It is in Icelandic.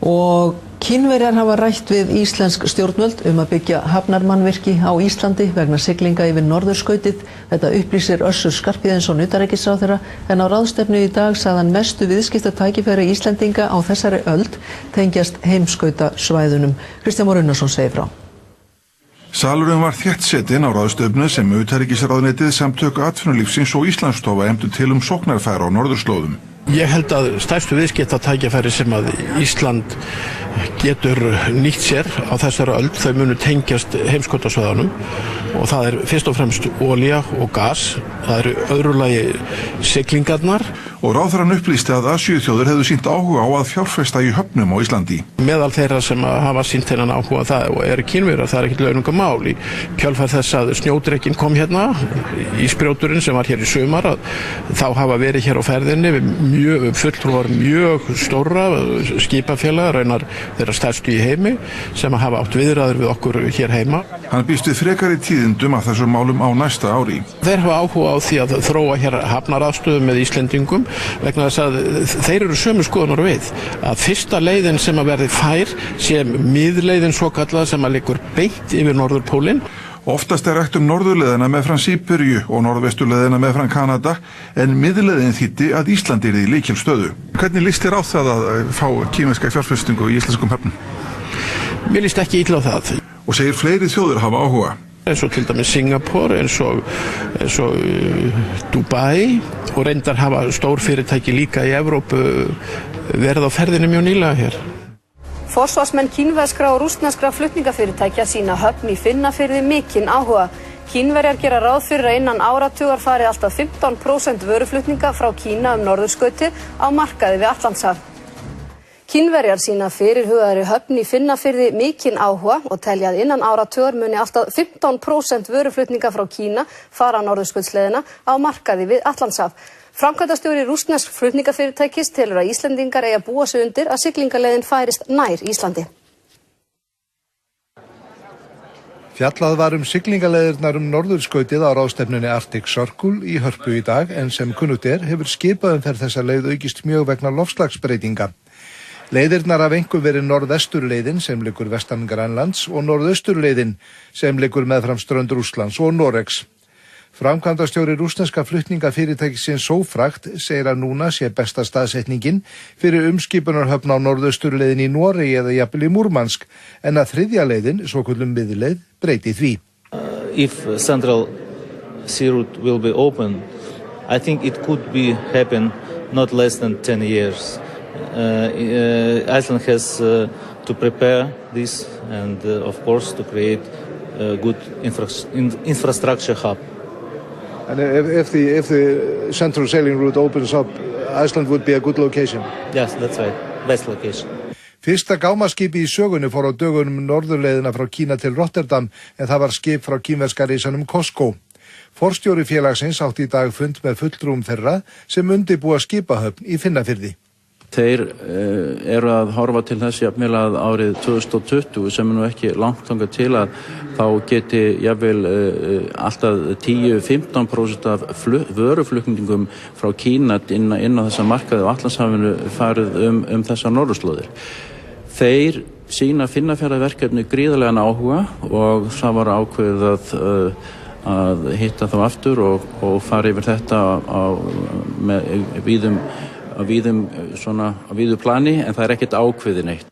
Og Kínverjar hafa rætt við íslensk stjórnvöld að byggja hafnarmannvirki á Íslandi vegna siglinga yfir norðurskautið. Þetta upplýsir Össur Skarphéðinsson utanríkisráðherra, en á ráðstefnu í dag sagði hann mestu viðskiptatækifæri Íslendinga á þessari öld tengjast heimskautasvæðunum. Kristján Már Unnarsson segir frá. Salurinn var þéttsetinn á ráðstefnu sem utanríkisráðuneytið, Samtök atvinnulífsins og Íslandsstofa efndu til sóknarfæra á norðurslóðum. Ég held að stærstu viðskiptatækifæri sem að Ísland getur nýtt sér á þessari öld, þau munu tengjast heimskautasvæðunum, og það fyrst og fremst olía og gas, það öðru lagi siglingarnar. Og ráðherrann upplýsti að Asíuþjóðir hefðu sýnt áhuga á að fjárfesta í höfnum á Íslandi. Meðal þeirra sem hafa sýnt þennan áhuga það eru Kínverjar, það ekkert launungamál. Í kjölfar þess að snjódrekinn kom hérna, ísbrjóturinn sem var hér í sumar, þá hafa verið hér á ferðinni fulltrúar mjög stórra skipafélaga, raunar þeirra stærstu í heimi, sem hafa átt viðræður við okkur hér heima. Hann býst við frekari tíðindum af þessum málum á næsta ári. Þeir hafa áhuga á því að þróa hér hafnaraðstöðu með Íslendingum, vegna þess að þeir eru sömu skoðunar við að fyrsta leiðin sem að verði fær sé miðleiðin svokallað sem að liggur beint yfir Norðurpólinn. Oftast rætt norðurleiðina meðfram Síberíu og norðvesturleiðina meðfram Kanada, en miðleiðin þýddi að Ísland yrði í lykilstöðu. Hvernig líst þér á það að fá kínverska fjárfestingu í íslenskum höfnum? Mér líst ekki illa á það. Og segir fleiri þjóðir hafa áhuga. Eins og til dæmis Singapore, eins og Dubai, og reyndar hafa stór fyrirtæki líka í Evrópu verið á ferðinni mjög nýlega hér. Forsvarsmenn kínverskra og rússneskra flutningafyrirtækja sýna höfn í Finnafirði mikinn áhuga. Kínverjar gera ráð fyrir að innan áratugar fari alltaf 15% vöruflutninga frá Kína norðurskautið á markaði við Atlantshaf. Kínverjar sýna fyrirhugaðri höfn í Finnafirði mikinn áhuga og telja að innan áratugar muni alltaf 15% vöruflutninga frá Kína fara norðurskautsleiðina á markaði við Atlantshaf. Framkvæmdastjóri rússnesks flutningafyrirtækis telur að Íslendingar eigi að búa sig undir að siglingaleiðin færist nær Íslandi. Fjallað var siglingaleiðirnar norðurskautið á ráðstefnunni Arctic Circle í Hörpu í dag, en sem kunnugt hefur skipaumferð þessa leið aukist mjög vegna loftslagsbreytinga. Leiðirnar hafa einkum verið norðvesturleiðin sem liggur vestan Grænlands og norðausturleiðin sem liggur meðfram strönd Rússlands og Noregs. Framkvæmdastjóri rússneska flutningafyrirtækisins Sofrakt segir að núna sé besta staðsetningin fyrir umskipunarhöfn á norðausturleiðin í Noregi eða jafnvel í Múrmansk, en að þriðja leiðin, svokölluð miðleið, breyti því. If Central Sea Route will be open, I think it could happen not less than 10 years. Iceland has to prepare this and of course to create a good infrastructure hub. And if the central sailing route opens up, Iceland would be a good location. Yes, that's right. Best location. Fyrsta gámaskipi í sögunni fór á dögunum norðurleiðina frá Kína til Rotterdam, en það var skip frá kínverska risanum COSCO. Forstjóri félagsins átti í dag fund með fulltrúum þeirra sem undirbúa skipahöfn í Finnafirði. Þeir eru að horfa til þess jafnvel að árið 2020 sem nú ekki langt þangað til að þá geti jafnvel alltaf 10-15% af vöruflutningum frá Kína inn á þessa markaði og Atlantshafinu farið þessar norðurslóðir. Þeir sýna Finnafjarðarverkefni gríðarlegan áhuga og það var ákveðið að hitta þá aftur og fara yfir þetta á víðu plani, en það ekkert ákveðið neitt.